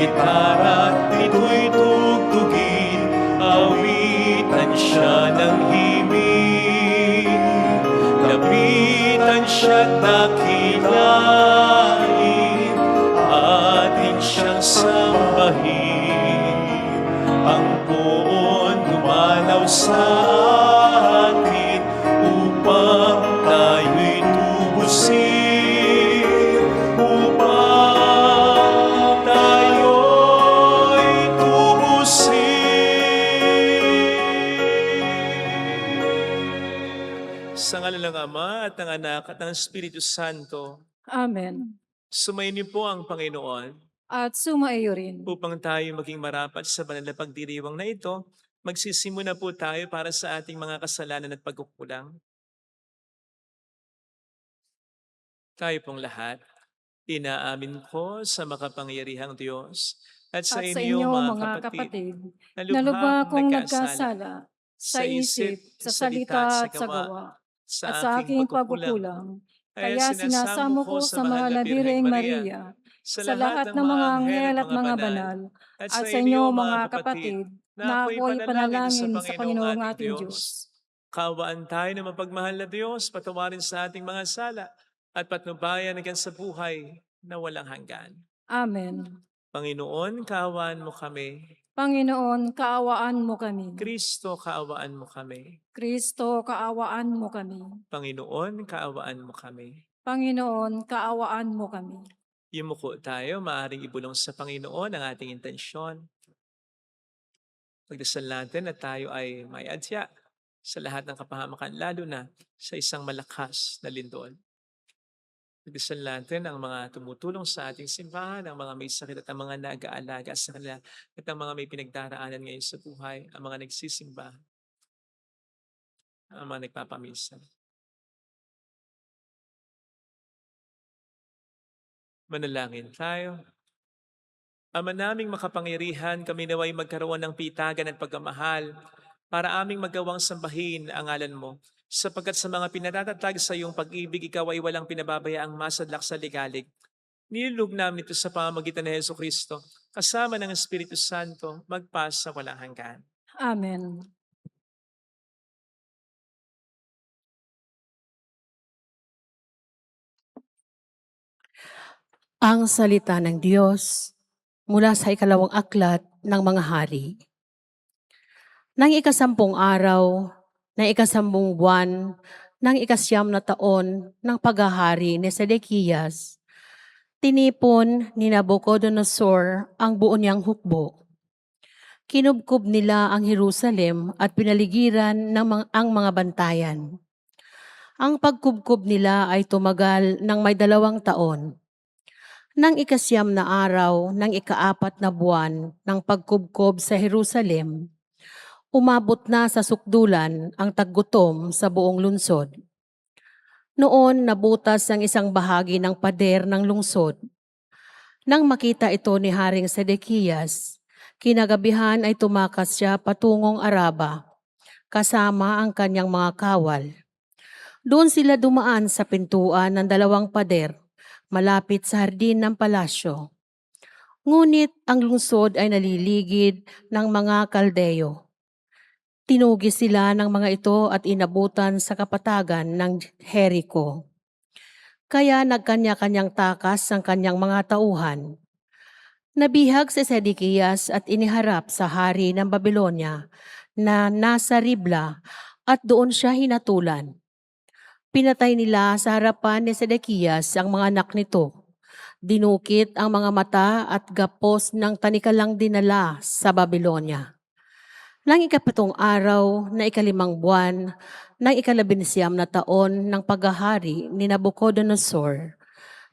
gitara at ito'y tugtugin, awitan siya ng himig. Lapitan siya't dakilain, atin siyang sambahin. Ang poon dumalaw sa atin upang tayo'y tubusin, upang tayo'y tubusin. Sa ngalan ng Ama at ng Anak at ng Espiritu Santo. Amen. Sumayin niyo po ang Panginoon At sumaiyo rin. upang tayo maging marapat sa banal na pagdiriwang na ito. Magsisimula po tayo para sa ating mga kasalanan at pagkukulang. Tayo pong lahat, inaamin ko sa makapangyarihang Diyos at sa At sa inyo, inyo, mga kapatid, na lubha kong nagkasala nagkasala sa isip, sa salita at sa gawa, at sa aking pagkukulang. Kaya sinasamo ko sa mahal na Birheng Maria, sa lahat ng mga anghel at mga banal, at sa inyo mga kapatid, na ako'y panalangin sa Panginoong ating Diyos. Kaawaan tayo ng mapagmahal na Diyos, patawarin sa ating mga sala, at patnubayan hanggang sa buhay na walang hanggan. Amen. Panginoon, kaawaan mo kami. Panginoon, kaawaan mo kami. Kristo, kaawaan mo kami. Kristo, kaawaan mo kami. Panginoon, kaawaan mo kami. Panginoon, kaawaan mo kami. Yumuko tayo, maaaring ibulong sa Panginoon ang ating intensyon. Pagdasal natin na tayo ay may adya sa lahat ng kapahamakan, lalo na sa isang malakas na lindol. Pagdasal natin ang mga tumutulong sa ating simbahan, ang mga may sakit at ang mga nag-aalaga sa kanila at ang mga may pinagdaraanan ngayon sa buhay, ang mga nagsisimba, ang mga nagpapamisa. Manalangin tayo. Ama naming makapangyarihan, kami naway magkaroon ng pitagan at pagmamahal para aming magawang sambahin ang ngalan mo. Sapagkat sa mga pinatatatag sa iyong pag-ibig, ikaw ay walang pinababayaang masadlak sa ligalig. Nilulug namin ito sa pamamagitan ni Hesus Kristo, kasama ng Espiritu Santo, magpas sa walang hanggan. Amen. Ang salita ng Diyos mula sa ikalawang aklat ng mga hari. Nang ikasampung araw, ng ikasampung buwan, ng ikasyam na taon ng paghahari ni Sedekias, tinipon ni Nabucodonosor ang buo niyang hukbo. Kinubkob nila ang Jerusalem at pinaligiran ang mga bantayan. Ang pagkubkob nila ay tumagal ng may 2 taon. Nang ikasyam na araw ng ikaapat na buwan ng pagkubkob sa Jerusalem, umabot na sa sukdulan ang taggutom sa buong lungsod. Noon nabutas ang isang bahagi ng pader ng lungsod. Nang makita ito ni Haring Sedekias, kinagabihan ay tumakas siya patungong Araba, kasama ang kanyang mga kawal. Doon sila dumaan sa pintuan ng 2 pader, malapit sa hardin ng palasyo. Ngunit ang lungsod ay naliligid ng mga Kaldeyo. Tinugis sila ng mga ito at inabutan sa kapatagan ng Jericho. Kaya nagkanya-kanyang takas ang kanyang mga tauhan. Nabihag si Sedekias at iniharap sa hari ng Babylonia na nasa Ribla at doon siya hinatulan. Pinatay nila sa harapan ni Sedekias ang mga anak nito. Dinukit ang mga mata at gapos ng tanikalang dinala sa Babylonia. Nang ikapitong araw na ikalimang buwan ng 19 na taon ng paghahari ni Nabucodonosor,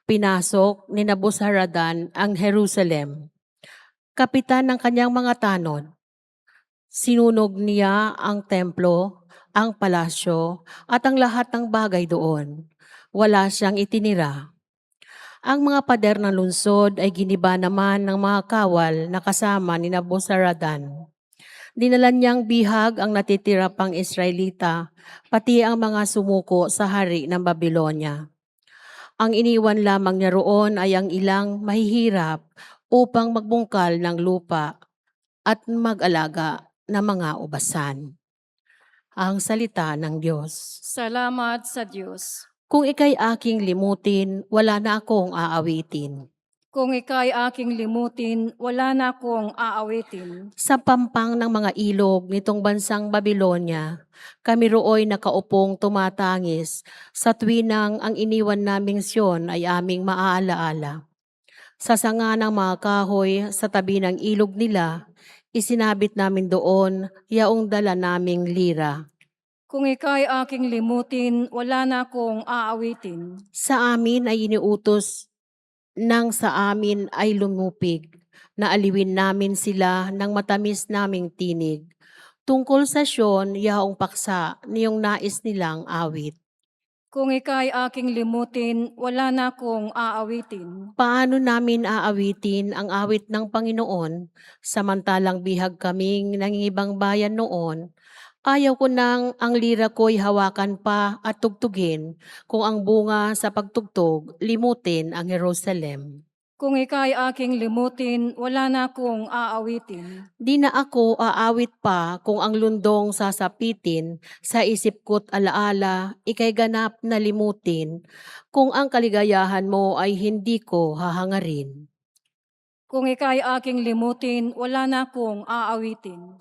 pinasok ni Nabuzaradan ang Jerusalem. Kapitan ng kanyang mga tanod. Sinunog niya ang templo, ang palasyo, at ang lahat ng bagay doon. Wala siyang itinira. Ang mga pader ng lungsod ay giniba naman ng mga kawal na kasama ni Nabuzaradan. Dinala niyang bihag ang natitira pang Israelita, pati ang mga sumuko sa hari ng Babylonia. Ang iniwan lamang niya roon ay ang ilang mahihirap upang magbungkal ng lupa at mag-alaga ng mga ubasan. Ang salita ng Diyos. Salamat sa Diyos. Kung ika'y aking limutin, wala na akong aawitin. Kung ika'y aking limutin, wala na akong aawitin. Sa pampang ng mga ilog nitong bansang Babylonia, kami rooy nakaupong tumatangis sa tuwinang ang iniwan naming Siyon ay aming maaalaala. Sa sanga ng mga kahoy sa tabi ng ilog nila, isinabit namin doon yaong dala naming lira. Kung ika'y aking limutin, wala na akong aawitin. Sa amin ay iniutos nang sa amin ay lumupig, na aliwin namin sila ng matamis naming tinig. Tungkol sa Siyon, yaong paksa niyong nais nilang awit. Kung ika'y aking limutin, wala na akong aawitin. Paano namin aawitin ang awit ng Panginoon, samantalang bihag kaming nangingibang bayan noon? Ayaw ko nang ang lira ko'y hawakan pa at tugtugin, kung ang bunga sa pagtugtog, limutin ang Jerusalem. Kung ika'y aking limutin, wala na akong aawitin. Di na ako aawit pa kung ang lundong sasapitin, sa isip ko't alaala, ika'y ganap na limutin, kung ang kaligayahan mo ay hindi ko hahangarin. Kung ika'y aking limutin, wala na akong aawitin.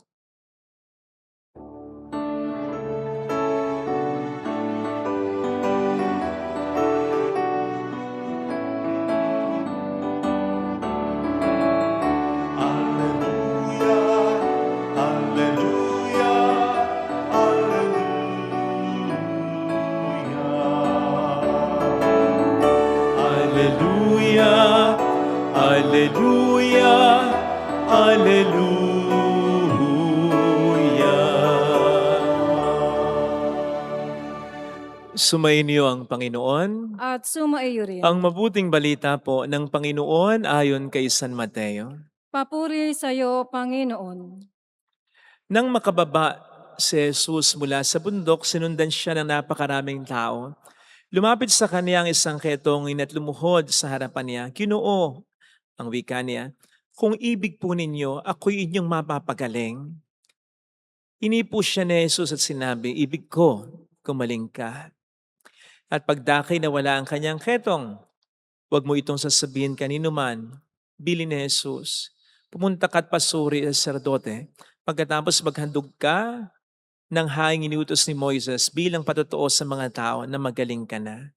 Hallelujah, Hallelujah, Hallelujah. Sumainyo ang Panginoon. At sumaiyo rin. Ang mabuting balita po ng Panginoon ayon kay San Mateo. Papuri sa iyo, Panginoon. Nang makababa si Jesus mula sa bundok, sinundan siya ng napakaraming tao. Lumapit sa kanya ang isang ketongin at lumuhod sa harapan niya. Ginoo, ang wika niya, kung ibig po ninyo, ako'y inyong mapapagaling. Inipo siya ni Jesus at sinabi, ibig ko, gumaling ka. At pagdakay na wala ang kanyang ketong, huwag mo itong sasabihin kanino man, bili ni Jesus. Pumunta ka at pasuri sa sacerdote. Pagkatapos maghandog ka ng haing iniutos ni Moises bilang patotoo sa mga tao na magaling ka na.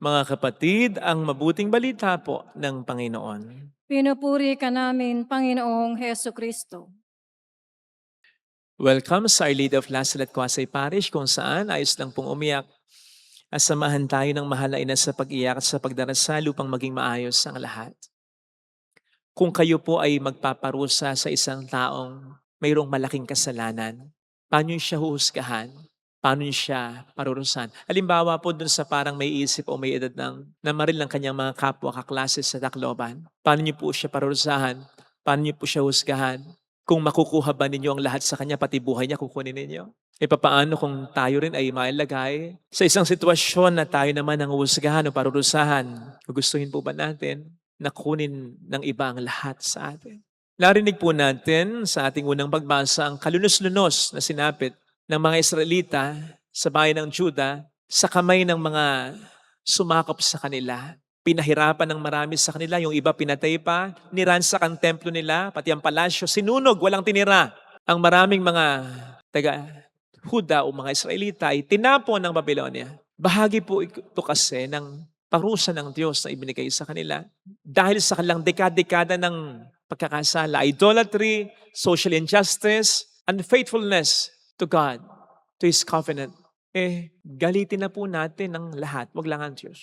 Mga kapatid, ang mabuting balita po ng Panginoon. Pinupuri ka namin, Panginoong Heso Kristo. Welcome sa Our Lady of Lasalle at Quasay Parish kung saan ayos lang pong umiyak. Asamahan tayo ng mahal na ina sa pag-iyak at sa pagdarasal upang maging maayos ang lahat. Kung kayo po ay magpaparusa sa isang taong mayroong malaking kasalanan, paano niyo siya huhusgahan? Paano niyo siya parurusan? Halimbawa po dun sa parang may isip o may edad ng namaril ng kanyang mga kapwa kaklase sa Tacloban. Paano niyo po siya parurusahan? Paano niyo po siya husgahan? Kung makukuha ba ninyo ang lahat sa kanya, pati buhay niya kukunin ninyo? E papaano kung tayo rin ay mailagay sa isang sitwasyon na tayo naman ang husgahan o parurusahan? Gugustuhin po ba natin na kunin ng iba ang lahat sa atin? Narinig po natin sa ating unang pagbasa ang kalunos-lunos na sinapit ng mga Israelita sa bayan ng Juda sa kamay ng mga sumakop sa kanila. Pinahirapan ng marami sa kanila, yung iba pinatay pa, niransak ang templo nila, pati ang palasyo, sinunog, walang tinira. Ang maraming mga taga-Huda o mga Israelita ay tinapon ng Babylonia. Bahagi po ito kasi ng parusa ng Diyos na ibinigay sa kanila dahil sa kanilang dekada-dekada ng pagkakasala, idolatry, social injustice, unfaithfulness to God, to His covenant. Galitin na po natin ang lahat, wag lang ang Diyos.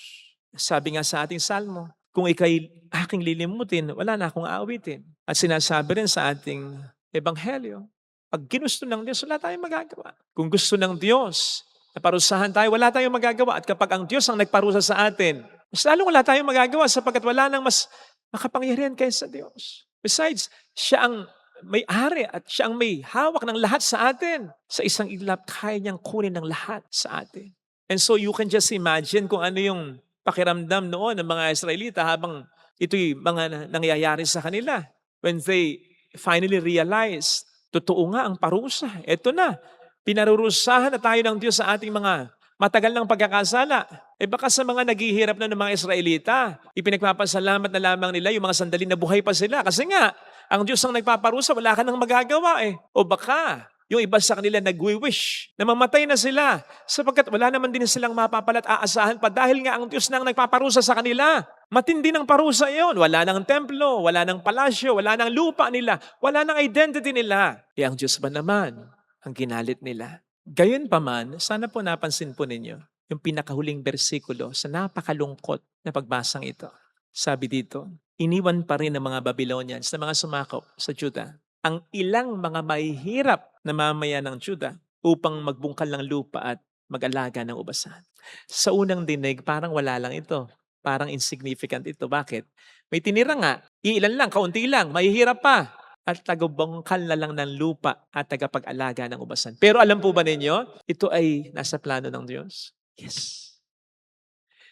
Sabi nga sa ating salmo, kung ika'y aking lilimutin, wala na akong aawitin. At sinasabi rin sa ating ebanghelyo, pag ginusto ng Diyos, wala tayong magagawa. Kung gusto ng Diyos na parusahan tayo, wala tayong magagawa. At kapag ang Diyos ang nagparusa sa atin, mas lalong wala tayong magagawa sapagkat wala nang mas makapangyarihan kaysa Diyos. Besides, siya ang may-ari at siya ang may hawak ng lahat sa atin. Sa isang iglap, kaya niyang kunin ng lahat sa atin. And so you can just imagine kung ano yung pakiramdam noon ng mga Israelita habang Ito'y mga nangyayari sa kanila when they finally realize, totoo nga ang parusa. Ito na, pinarurusahan na tayo ng Diyos sa ating mga matagal ng pagkakasala. Baka sa mga naghihirap na ng mga Israelita, ipinagpapasalamat na lamang nila yung mga sandali na buhay pa sila. Kasi nga, ang Diyos ang nagpaparusa, wala ka nang magagawa eh. O baka, yung iba sa kanila nagwi-wish na mamatay na sila sapagkat wala naman din silang mapapalat aasahan pa dahil nga ang Diyos na ang nagpaparusa sa kanila. Matindi ng parusa yon. Wala nang templo, wala nang palasyo, wala nang lupa nila, wala nang identity nila. Ang Diyos ba naman ang ginalit nila? Gayunpaman, sana po napansin po ninyo yung pinakahuling bersikulo sa napakalungkot na pagbasang ito. Sabi dito, iniwan pa rin ng mga Babylonians na mga sumakop sa Juda ang ilang mga mahihirap na mamaya ng Juda upang magbungkal ng lupa at mag-alaga ng ubasan. Sa unang dinig, parang wala lang ito. Parang insignificant ito. Bakit? May tinira nga, ilan lang, kaunti lang, mahihirap pa. At tagabungkal na lang ng lupa at tagapag-alaga ng ubasan. Pero alam po ba ninyo, ito ay nasa plano ng Diyos? Yes.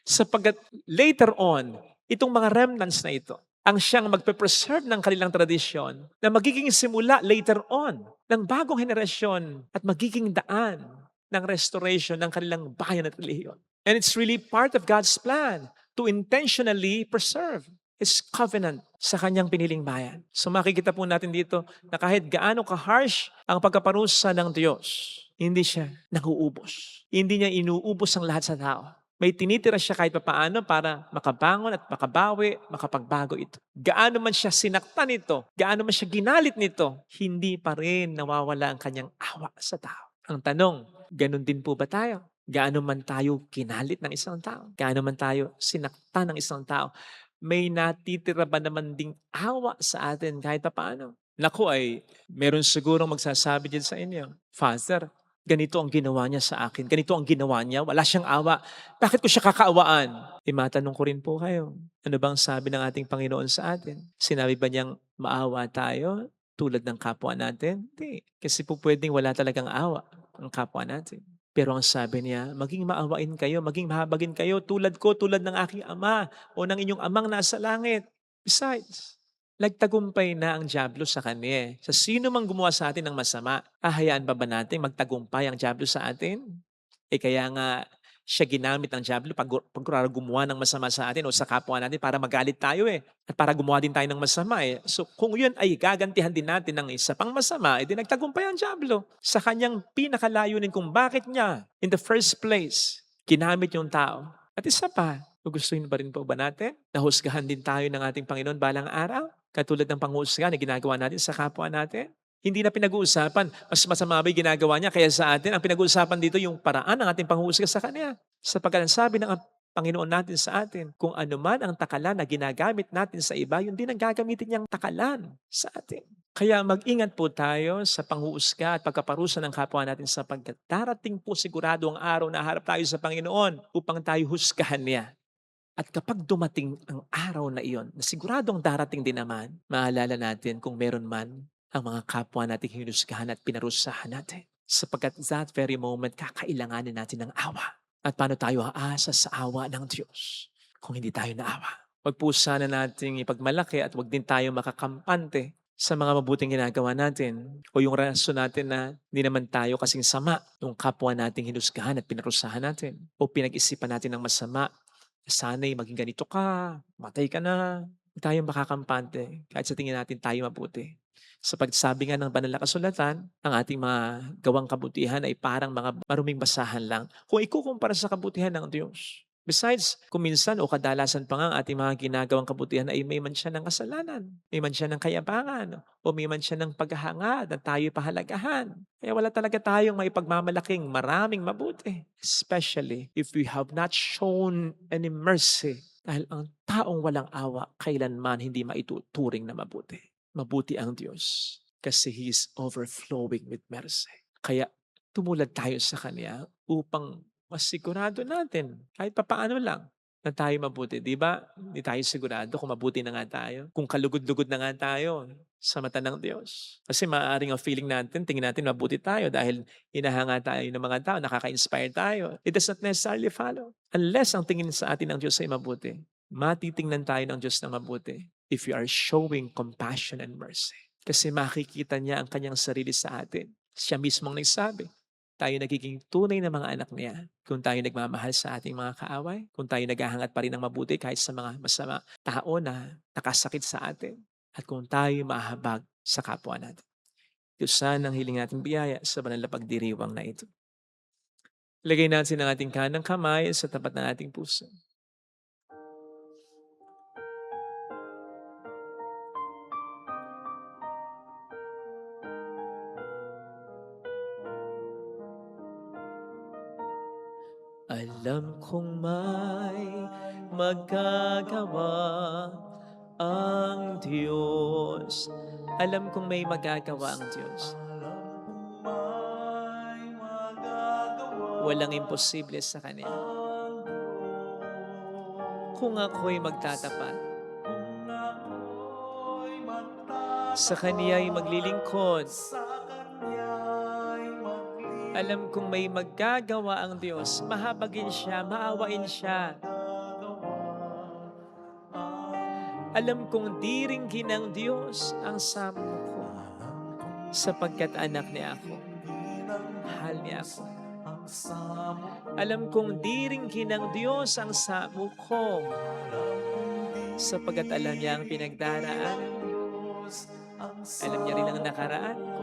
Sapagkat later on, itong mga remnants na ito, ang siyang magpe-preserve ng kanilang tradisyon na magiging simula later on ng bagong henerasyon at magiging daan ng restoration ng kanilang bayan at relihiyon. And it's really part of God's plan to intentionally preserve His covenant sa kanyang piniling bayan. So makikita po natin dito na kahit gaano ka-harsh ang pagkaparusa ng Diyos, hindi siya nanguubos. Hindi niya inuubos ang lahat sa tao. May tinitira siya kahit papaano para makabangon at makabawi, makapagbago ito. Gaano man siya sinaktan nito, gaano man siya ginalit nito, hindi pa rin nawawala ang kanyang awa sa tao. Ang tanong, ganun din po ba tayo? Gaano man tayo kinalit ng isang tao? Gaano man tayo sinaktan ng isang tao? May natitira ba naman ding awa sa atin kahit paano? Naku ay, meron sigurong magsasabi din sa inyo, Father, ganito ang ginawa niya sa akin. Ganito ang ginawa niya. Wala siyang awa. Bakit ko siya kakaawaan? Matanong ko rin po kayo. Ano bang sabi ng ating Panginoon sa atin? Sinabi ba niyang maawa tayo tulad ng kapwa natin? Hindi. Kasi po pwedeng wala talagang awa ang kapwa natin. Pero ang sabi niya, maging maawain kayo, maging mahabagin kayo tulad ko, tulad ng aking ama o ng inyong amang nasa langit. Besides, nagtagumpay na ang dyablo sa kanya. Sa sino mang gumawa sa atin ng masama, hahayaan ba natin magtagumpay ang dyablo sa atin? Kaya nga siya ginamit ng dyablo pag gumawa ng masama sa atin o sa kapwa natin para magalit tayo at para gumawa din tayo ng masama So kung yun ay gagantihan din natin ng isa pang masama, edi nagtagumpay ang dyablo sa kanyang pinakalayunin kung bakit niya in the first place ginamit yung tao. At isa pa, gustuhin ba rin po ba natin? Nahusgahan din tayo ng ating Panginoon balang araw? Katulad ng panghusga na ginagawa natin sa kapwa natin. Hindi na pinag-uusapan, mas masama ba yung ginagawa niya kaya sa atin? Ang pinag-uusapan dito yung paraan ng ating panghusga sa Kanya. Sapagkat ang sabi ng Panginoon natin sa atin, kung ano man ang takalan na ginagamit natin sa iba, yun din ang gagamitin niyang takalan sa atin. Kaya mag-ingat po tayo sa panghuhusga at pagkaparusa ng kapwa natin sapagkat darating po sigurado ang araw na harap tayo sa Panginoon upang tayo husgahan niya. At kapag dumating ang araw na iyon, na siguradong darating din naman, maalala natin kung meron man ang mga kapwa nating hinusgahan at pinarusahan natin. Sapagkat that very moment, kakailanganin natin ng awa. At paano tayo aasa sa awa ng Diyos kung hindi tayo naawa? Huwag po sana nating ipagmalaki at huwag din tayo makakampante sa mga mabuting ginagawa natin o yung rason natin na hindi naman tayo kasing sama ng kapwa nating hinusgahan at pinarusahan natin o pinag-isipan natin ng masama. Sana'y maging ganito ka, matay ka na. Hindi tayo makakampante kahit sa tingin natin tayo mabuti. Sa pagsabi nga ng banal na kasulatan, ang ating mga gawang kabutihan ay parang mga maruming basahan lang kung ikukumpara sa kabutihan ng Diyos. Besides, kung minsan o kadalasan pa nga ang ating mga ginagawang kabutihan ay may mancha ng kasalanan, may mancha ng kayabangan, o may mancha ng paghahangad na tayo'y pahalagahan. Kaya wala talaga tayong may pagmamalaking maraming mabuti. Especially if we have not shown any mercy. Dahil ang taong walang awa, kailanman hindi maituturing na mabuti. Mabuti ang Diyos kasi He is overflowing with mercy. Kaya tumulad tayo sa Kanya upang masigurado natin, kahit papaano lang, na tayo mabuti. Di ba? Hindi tayo sigurado kung mabuti na nga tayo. Kung kalugod-lugod na nga tayo sa mata ng Diyos. Kasi maaaring ang feeling natin, tingin natin mabuti tayo dahil hinahanga tayo ng mga tao, nakaka-inspire tayo. It does not necessarily follow. Unless ang tingin sa atin ng Diyos ay mabuti. Matitingnan tayo ng Diyos na mabuti if we are showing compassion and mercy. Kasi makikita niya ang kanyang sarili sa atin. Siya mismong nagsabi, tayo nagiging tunay na mga anak niya kung tayo nagmamahal sa ating mga kaaway, kung tayo naghahangat pa rin ng mabuti kahit sa mga masama tao na nakasakit sa atin, at kung tayo mahabag sa kapwa natin. Diyosan ang hiling nating biyaya sa banal na pagdiriwang na ito. Ilagay natin ang ating kanang kamay sa tapat ng ating puso. Alam kong may magagawa ang Diyos. Alam kong may magagawa ang Diyos. Walang imposible sa Kanya. Kung ako'y magtatapat, sa Kaniya'y maglilingkod, alam kong may magagawa ang Diyos. Mahabagin siya, maawain siya. Alam kong diringgin ng Diyos ang samo ko, sapagkat anak niya ako. Mahal niya ako. Alam kong diringgin ng Diyos ang samo ko, sapagkat alam niya ang pinagdaraan. Alam niya rin ang nakaraan ko.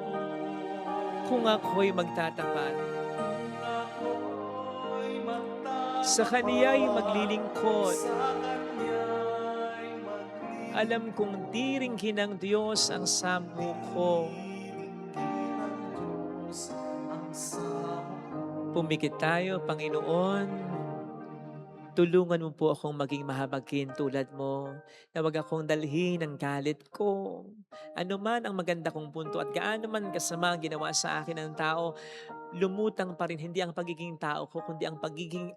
Kung ako'y magtatapat, sa Kaniya'y maglilingkod, alam kong diringgin ng Diyos ang samo ko. Pumikit tayo, Panginoon. Tulungan mo po akong maging mahabagin tulad mo, na wag akong dalhin ang galit ko. Ano man ang maganda kong punto at gaano man kasama ang ginawa sa akin ng tao, lumutang pa rin hindi ang pagiging tao ko, kundi ang pagiging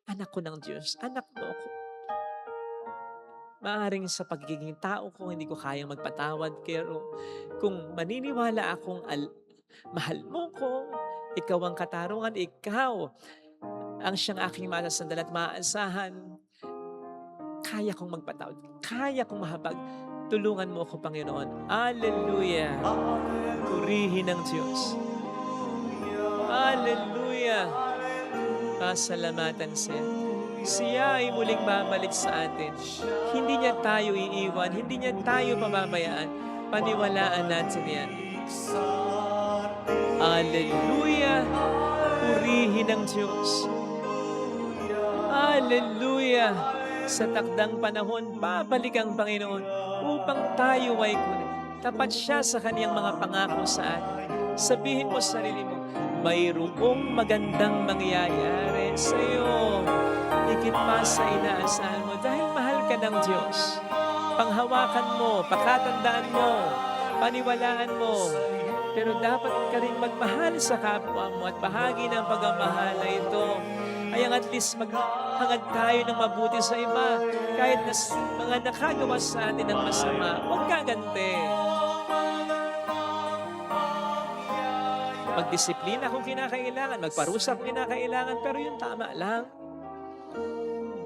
anak ko ng Diyos. Anak mo ako. Maaaring sa pagiging tao ko, hindi ko kayang magpatawad, pero kung maniniwala akong mahal mo ko, ikaw ang katarungan, ikaw ang siyang aking masasandal at maaasahan, kaya kong magpatawad, kaya kong mahabag. Tulungan mo ako, Panginoon. Hallelujah! Purihin ng Diyos. Hallelujah! Pasalamatan siya. Siya ay muling babalik sa atin. Hindi niya tayo iiwan, hindi niya tayo pababayaan. Paniwalaan natin yan. Hallelujah! Purihin ng Diyos. Hallelujah! Sa takdang panahon, babalik ang Panginoon upang tayo ay kunin. Tapat siya sa kaniyang mga pangako sa atin. Sabihin mo sa sarili mo, mayroong magandang mangyayari sa iyo. Higit pa sa inaasahan mo dahil mahal ka ng Diyos. Panghawakan mo, pakatandaan mo, paniwalaan mo. Pero dapat ka rin magmahal sa kapwa mo at bahagi ng pagmamahal na ito ay ang at least maghangad tayo ng mabuti sa iba. Kahit na mga nakagawa sa atin ng masama, huwag gaganti. Magdisiplina kung kinakailangan, magparusa kung kinakailangan, pero yung tama lang.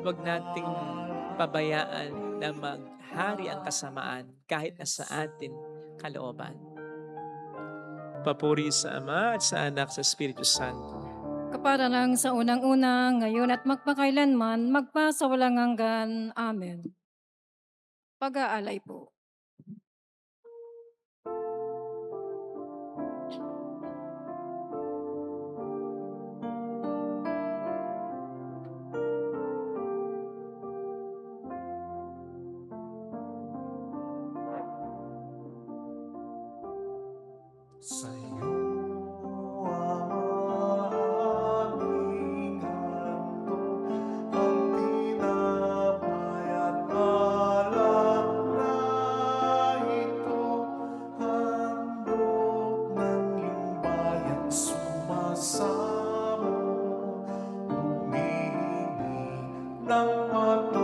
Huwag nating pabayaan na maghari ang kasamaan kahit na sa atin kalooban. Papuri sa Ama at sa Anak sa Espiritu Santo. Kapara lang sa unang-una, ngayon at magpakailanman, magpasawalang hanggan. Amen. Pag-aalay po. Sa'yo aming handog ang tinapay at alak na ito, handog ng iyong bayang sumasamo, humihingi ng patawad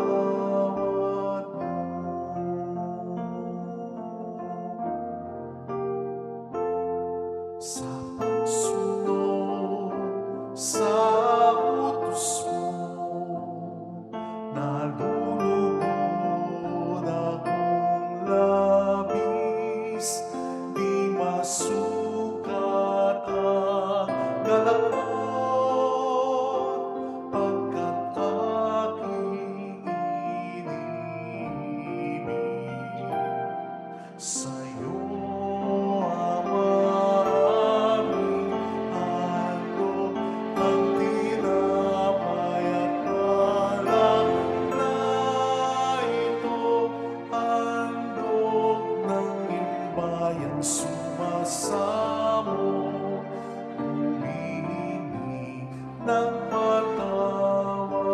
mo. Sa pagsunod sa utos mo, nalulugod sa'yo, Ama, aming handog ang tinapay at alak na ito, handog ng iyong bayan sumasamo, humihingi ng patawad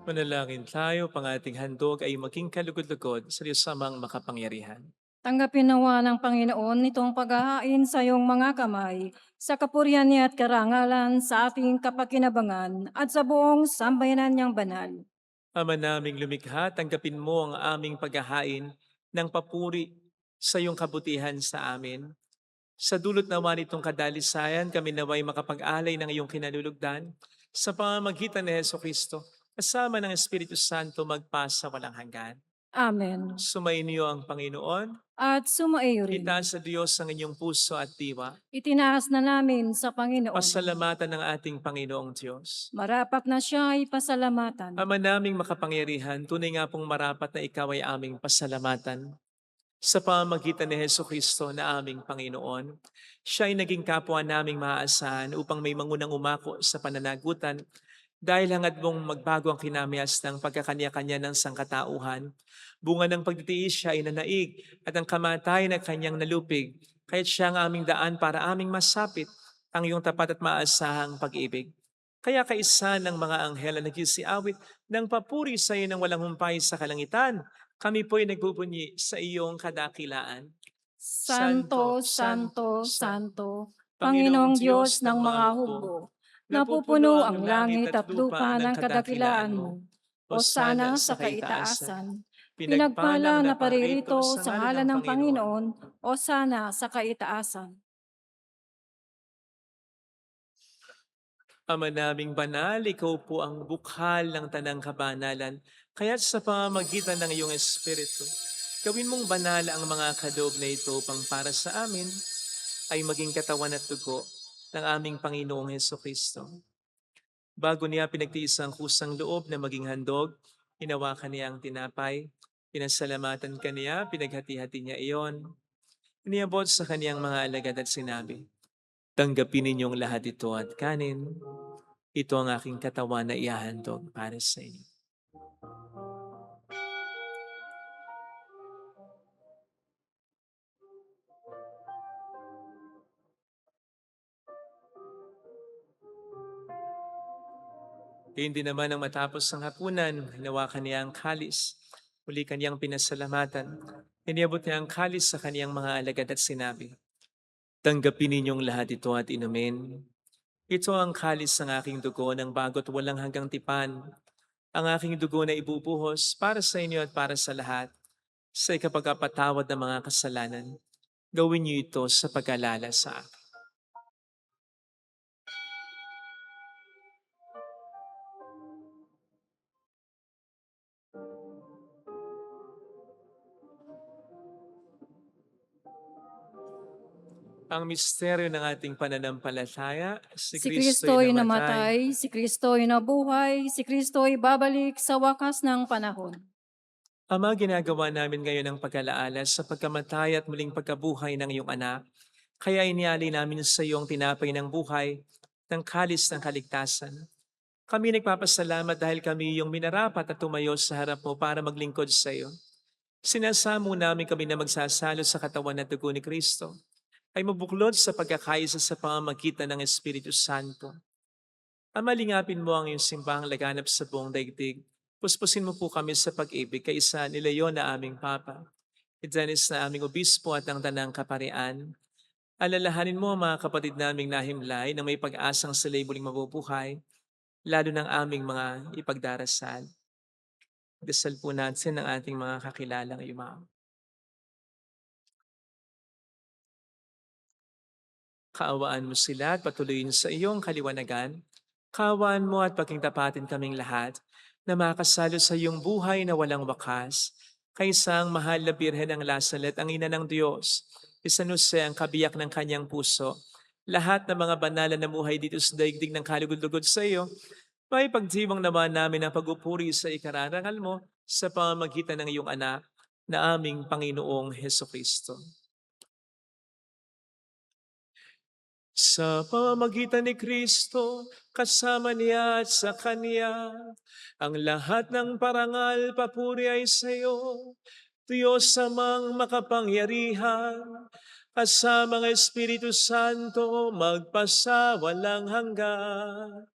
Manalangin tayo, pang ating handog ay maging kalugod-lugod sa Diyos Amang makapangyarihan. Tanggapin nawa ng Panginoon itong paghahain sa iyong mga kamay, sa kapurihan niya at karangalan sa ating kapakinabangan at sa buong sambayanan niyang banal. Ama naming lumikha, tanggapin mo ang aming paghahain ng papuri sa iyong kabutihan sa amin. Sa dulot nawa nitong kadalisayan, kami naway makapag-alay ng iyong kinalulugdan sa pamamagitan ni Jesucristo, kasama ng Espiritu Santo magpasa walang hanggan. Amen. Sumainyo ang Panginoon, At sumaiyo rin. itaas sa Diyos ang inyong puso at diwa. Itinaas na namin sa Panginoon. Pasalamatan ng ating Panginoong Diyos. Marapat na siya ay pasalamatan. Ama naming makapangyarihan, tunay nga pong marapat na ikaw ay aming pasalamatan. Sa pamamagitan ni Jesucristo na aming Panginoon, siya ay naging kapwa naming maaasahan upang may mangunang umako sa pananagutan dahil hangad mong magbago ang kinamias ng pagkakanya-kanya ng sangkatauhan. Bunga ng pagtitiis siya ay nanaig at ang kamatayan na kanyang nalupig, kaya't siya ang aming daan para aming masapit ang iyong tapat at maasahang pag-ibig. Kaya kaisa ng mga anghel na nagsisiawit ng papuri sa iyo ng walang humpay sa kalangitan, kami po'y nagbubunyi sa iyong kadakilaan. Santo, Santo, Santo, Panginoong Diyos ng mga hukbo, napupuno ang langit at lupa ng kadakilaan mo. Hosana sa kaitaasan. Pinagpala na paririto sa ngalan ng Panginoon, Hosana sa kaitaasan. Ama naming banal, ikaw po ang bukhal ng tanang kabanalan, kaya't sa pamamagitan ng iyong Espiritu, gawin mong banal ang mga kaloob na ito pang para sa amin ay maging katawan at dugo ng aming Panginoong Hesukristo. Bago niya pinagtiis ang kusang loob na maging handog, hinawakan niya ang tinapay, pinasalamatan kaniya, pinaghati-hati niya iyon, iniabot sa kaniyang mga alagad at sinabi, "Tanggapin ninyong lahat ito at kanin. Ito ang aking katawan na ihahandog para sa inyo." Hindi naman ang matapos ang hapunan, hinawakan niya ang kalis. Muli kaniyang pinasalamatan. Iniabot niya ang kalis sa kaniyang mga alagad at sinabi, "Tanggapin ninyong lahat ito at inumin. Ito ang kalis ng aking dugo ng bago't walang hanggang tipan. Ang aking dugo na ibubuhos para sa inyo at para sa lahat sa ikapagpatawad ng mga kasalanan. Gawin niyo ito sa pag-alala sa akin." Ang misteryo ng ating pananampalataya, si Si Kristo'y Kristo'y namatay. namatay, si Kristo'y nabuhay, si Kristo'y babalik sa wakas ng panahon. Ama, ginagawa namin ngayon ang pag-alaala sa pagkamatay at muling pagkabuhay ng iyong anak. Kaya iniali namin sa iyo ang tinapay ng buhay, ng kalis ng kaligtasan. Kami nagpapasalamat dahil kami iyong minarapat at tumayo sa harap mo para maglingkod sa iyo. Sinasamo namin kami na magsasalo sa katawan at dugo ni Kristo ay mabuklod sa pagkakaisa sa pamamagitan ng Espiritu Santo. Ama, lingapin mo ang iyong simbahang laganap sa buong daigdig. Puspusin mo po kami sa pag-ibig kay isa ni Leon na aming Papa, ni Dennis na aming Obispo at ang Tanang Kaparian. Alalahanin mo ang mga kapatid naming nahimlay na may pag-asang sila'y muling mabubuhay, lalo ng aming mga ipagdarasal. Dasal po natin ang ating mga kakilalang yumao. Kaawaan mo sila at patuloyin sa iyong kaliwanagan. Kaawaan mo at pagkingtapatin kaming lahat na makasalo sa iyong buhay na walang wakas. Kaysang mahal na Birhen ng Lasalet, ang ina ng Diyos, San Jose ang kabiyak ng kanyang puso. Lahat ng mga banal na namuhay dito sa daigdig ng kalugod-lugod sa iyo, May pagdiwang naman namin ang pagupuri sa ikararangal mo sa pamamagitan ng iyong anak na aming Panginoong Hesukristo. Sa pamamagitan ni Kristo, kasama niya at sa Kanya, ang lahat ng parangal papuri ay sa iyo, Diyos amang makapangyarihan, kasama ng Espiritu Santo, magpasawalang hanggan.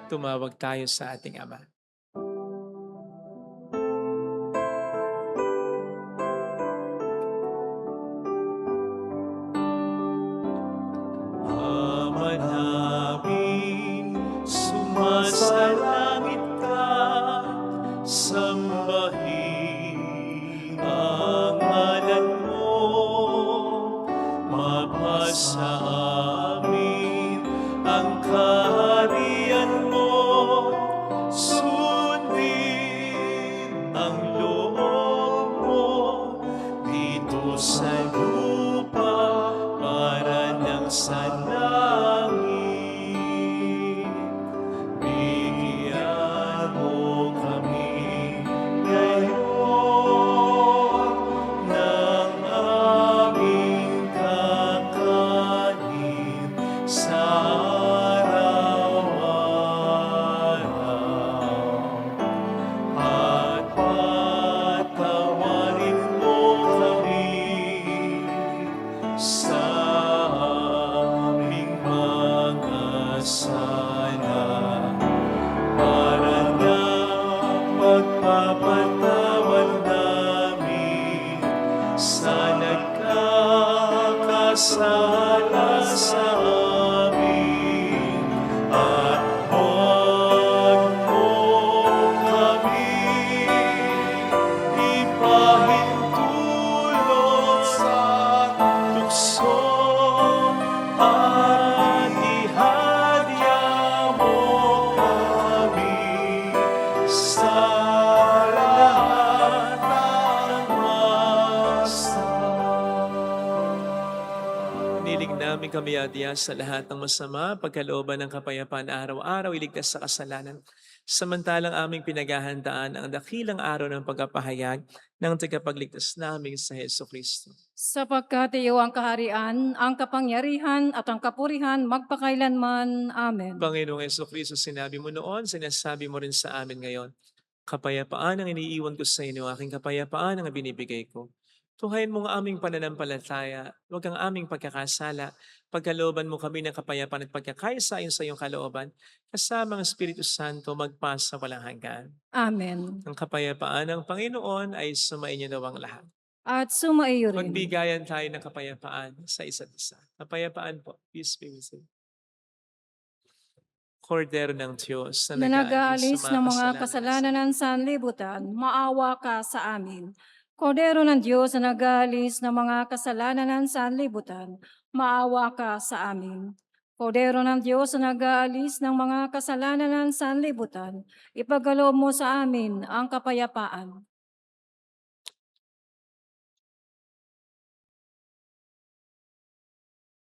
Tumawag tayo sa ating Ama. Ama namin, sumasalangit ka, sambahin ang ngalan mo, mapasa amin ang kaharian mo, sundin ang loob mo dito sa lupa para ng sa langit. Bigyan mo kami ngayon ng aming kakanin sa araw-araw. At patawarin mo kami sa aming mga sala, para na pagpapatawad namin sa nagkakasala sa amin. At huwag mo kami ipahintulot sa tukso, at ihadya mo kami sa lahat ng masama. Nilig namin kami adya sa lahat ng masama, pagkalooban ng kapayapaan araw-araw, iligtas sa kasalanan. Samantalang aming pinaghahandaan ang dakilang araw ng pagpapahayag ng tagapagligtas namin sa Hesukristo. Sapagkat iyo ang kaharian, ang kapangyarihan at ang kapurihan magpakailanman. Amen. Panginoong Hesukristo, sinabi mo noon, sinasabi mo rin sa amin ngayon, kapayapaan ang iniiwan ko sa inyo, aking kapayapaan ang binibigay ko. Tuhayin mo ang aming pananampalataya, huwag ang aming pagkakasala. Pagkalooban mo kami ng kapayapaan at pagkakaisa ayon sa iyong kalooban, kasama ang Espiritu Santo magpasa walang hanggan. Amen. Ang kapayapaan ng Panginoon ay sumainyo daw ang lahat. At sumaiyo rin. Magbigayan tayo ng kapayapaan sa isa't isa. Kapayapaan po. Peace be with you. Kordero ng Diyos Na nag-aalis ng mga kasalanan ng sanlibutan, maawa ka sa amin. Kordero ng Diyos na nag-aalis ng mga kasalanan ng sanlibutan, maawa ka sa amin. Kordero ng Diyos na nag-aalis ng mga kasalanan ng sanlibutan, ipagkaloob mo sa amin ang kapayapaan.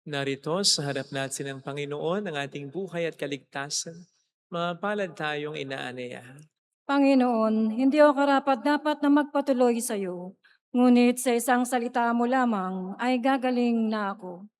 Narito sa harap natin ng Panginoon ang ating buhay at kaligtasan. Mapalad tayong inaanyayahan. Panginoon, hindi ako karapat-dapat na magpatuloy sa iyo, ngunit sa isang salita mo lamang ay gagaling na ako.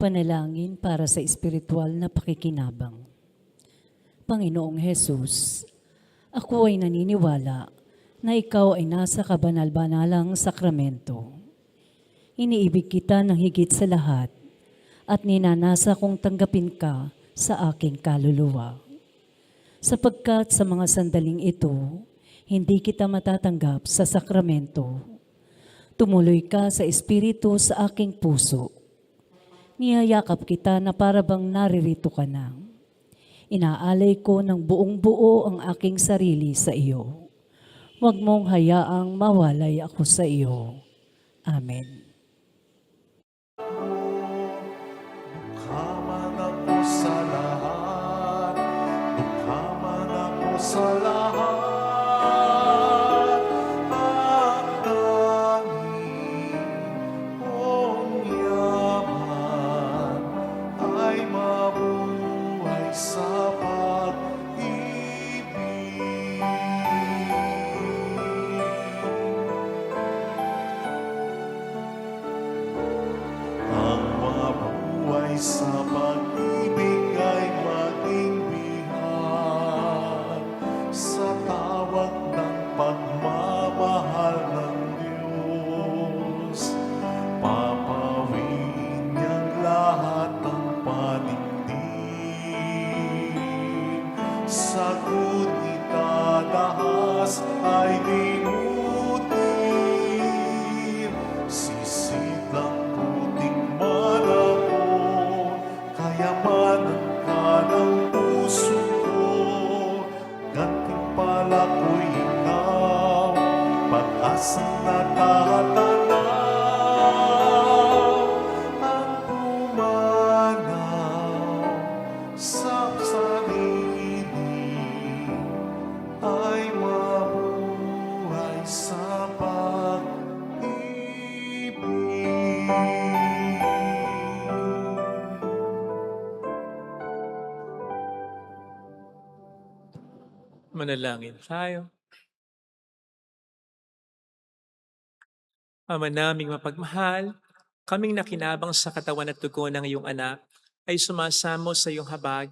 Panalangin para sa espiritual na pakikinabang. Panginoong Hesus, ako ay naniniwala na ikaw ay nasa kabanal-banalang sakramento. Iniibig kita ng higit sa lahat at ninanasa kong tanggapin ka sa aking kaluluwa. sapagkat sa mga sandaling ito, hindi kita matatanggap sa sakramento. Tumuloy ka sa Espiritu sa aking puso. Niyayakap kita na para bang naririto ka na. Inaalay ko ng buong buo ang aking sarili sa iyo. Huwag mong hayaang mawalay ako sa iyo. Amen. Dukha man ako sa lahat, dukha man ako sa lahat, ang tanging mong yaman ay mabuhay sa pag-ibig. Ang mabuhay sa pag-ibig ay maging bihag sa tawag ng pagmamahal ng Diyos. Papawin niyang lahat ng panindig. Sa kunit dadahas ay limutin. Sisid ng puting manamon, kayamanan ka ng puso ko. Gantimpala ko'y ikaw, pag-asang natatanaw. Ang pumanaw sa sarili ay mabuhay sa pag-ibig. Manalangin tayo. Ama naming mapagmahal, kaming nakinabang sa katawan at dugo ng iyong anak ay sumasamo sa iyong habag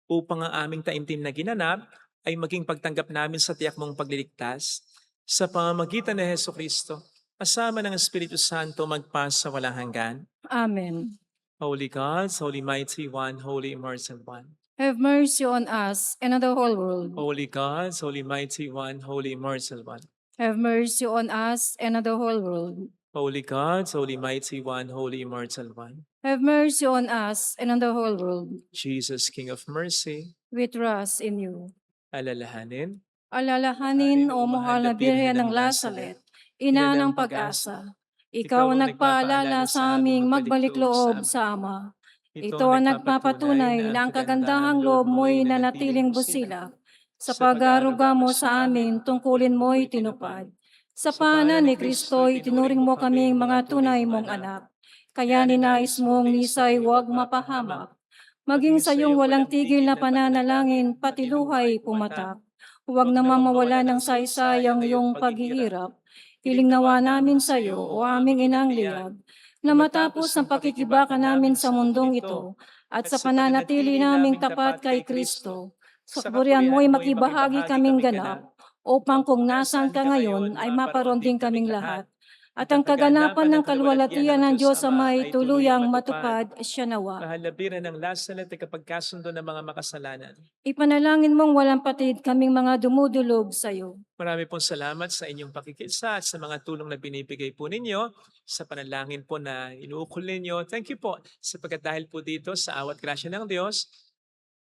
upang ang aming taimtim na ginanap ay maging pagtanggap namin sa tiyak mong pagliligtas sa pamamagitan ni Hesukristo, kasama ng Espiritu Santo magpasa walang hanggan. Amen. Holy God, Holy Mighty One, Holy Immortal One. Have mercy on us and on the whole world. Holy God, Holy Mighty One, Holy Immortal One. Have mercy on us and on the whole world. Holy God, Holy Mighty One, Holy Immortal One. Have mercy on us and on the whole world. Jesus, King of Mercy, We trust in you. alalahanin, Alalahanin, O mahal na Birhen ng Lazaret, ina ng pag-asa. Ikaw ang nagpaalala sa aming magbalik loob sa Ama. Ito ang nagpapatunay na ang kagandahang loob mo'y nanatiling busila. Sa pag-aaruga mo sa amin, tungkulin mo'y tinupad. Sa paanan ni Kristo, itinuring mo kaming mga tunay mong anak. Kaya ninais mong nisa'y huwag mapahamak. Maging sa iyong walang tigil na pananalangin, pati luhay pumatak. Huwag namang mawala ng saysayang iyong paghihirap. Hiling nawa namin sa iyo, o aming inang liyag, na matapos ang pakikibaka namin sa mundong ito, at sa pananatili naming tapat kay Kristo, sa kapurihan mo'y makibahagi kaming ganap, upang kung nasan ka ngayon ay maparoon din kaming lahat. At ang kaganapan ng kaluwalhatian ng Diyos sa may tuluyang matupad siya nawa. mahal na Birhen ng Lazaret, kapagkasundo ng mga makasalanan. Ipanalangin mong walang patid kaming mga dumudulog sa iyo. Marami pong salamat sa inyong pakikisa at sa mga tulong na binibigay po ninyo sa panalangin po na inuukol ninyo. Thank you po sapagkat dahil po dito sa awat grasya ng Diyos,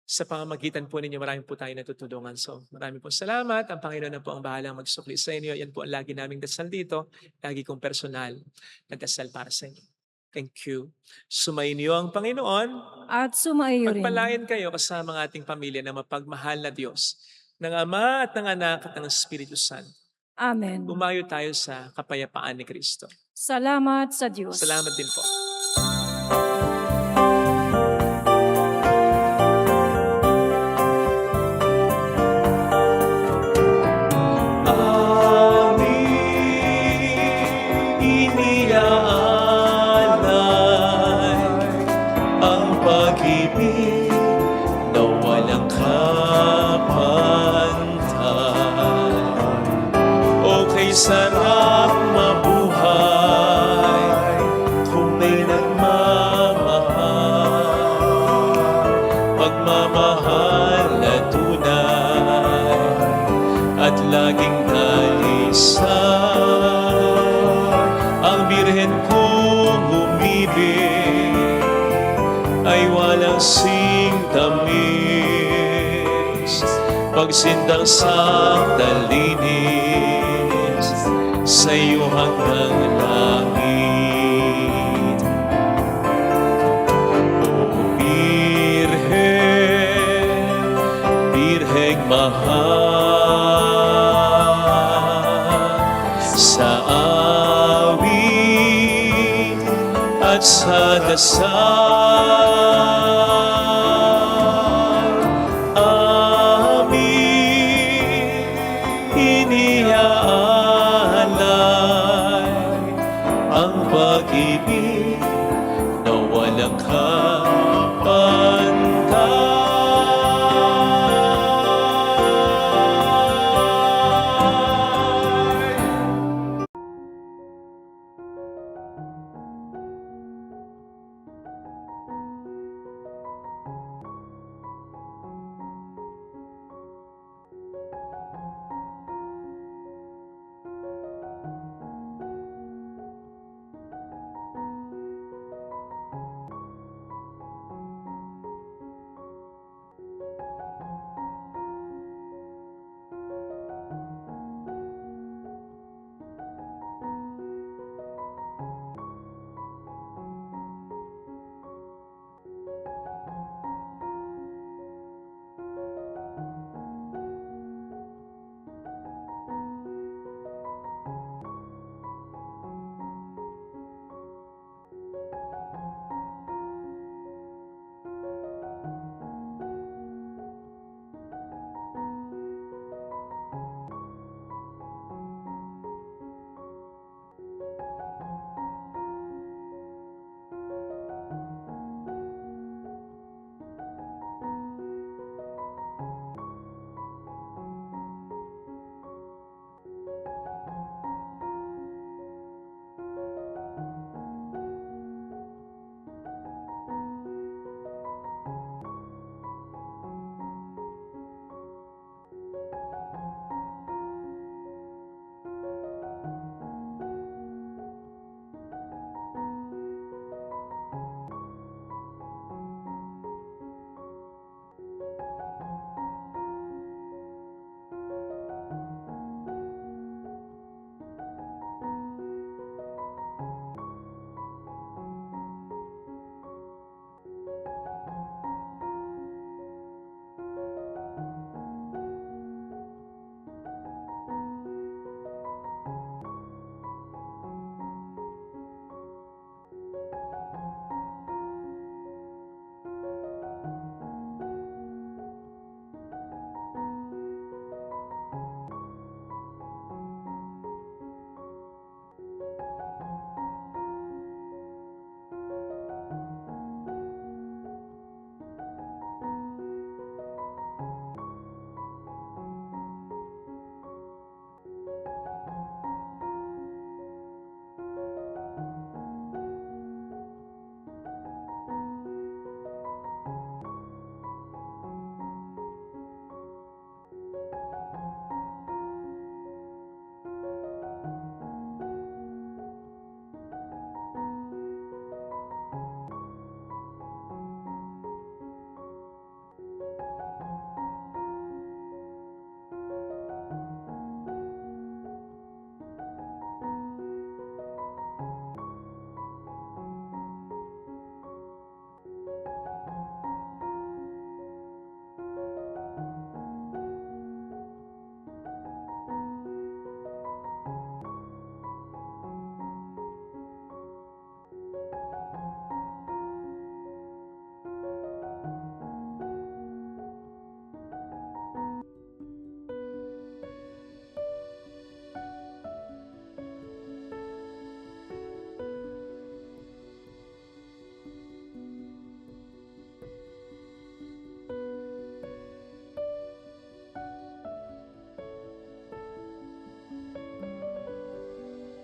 sa pamamagitan po ninyo, marami po tayo natutulungan. So, marami po salamat. Ang Panginoon na po ang bahalang magsukli sa inyo. Yan po ang lagi naming dasal dito. Lagi kong personal na dasal para sa inyo. Thank you. Sumainyo ang Panginoon. At sumaiyo rin. Pagpalain kayo kasama ng ating pamilya na mapagmahal na Diyos, ng Ama at ng Anak at ng Espiritu Santo. Amen. Umayo tayo sa kapayapaan ni Kristo. Salamat sa Diyos. Salamat din po. Iniaalay ang pag-ibig na walang kapantay. O kay sarap mabuhay kung may nagmamahal, pagmamahal na tunay. at laging dalisay. Ang birhen kong umibig ay walang singtamis, pagsindang sandalinis sa iyo hanggang langit. O Birhen, Birheng mahal, sa awit at sa dasal amin iniaalay ang pag-ibig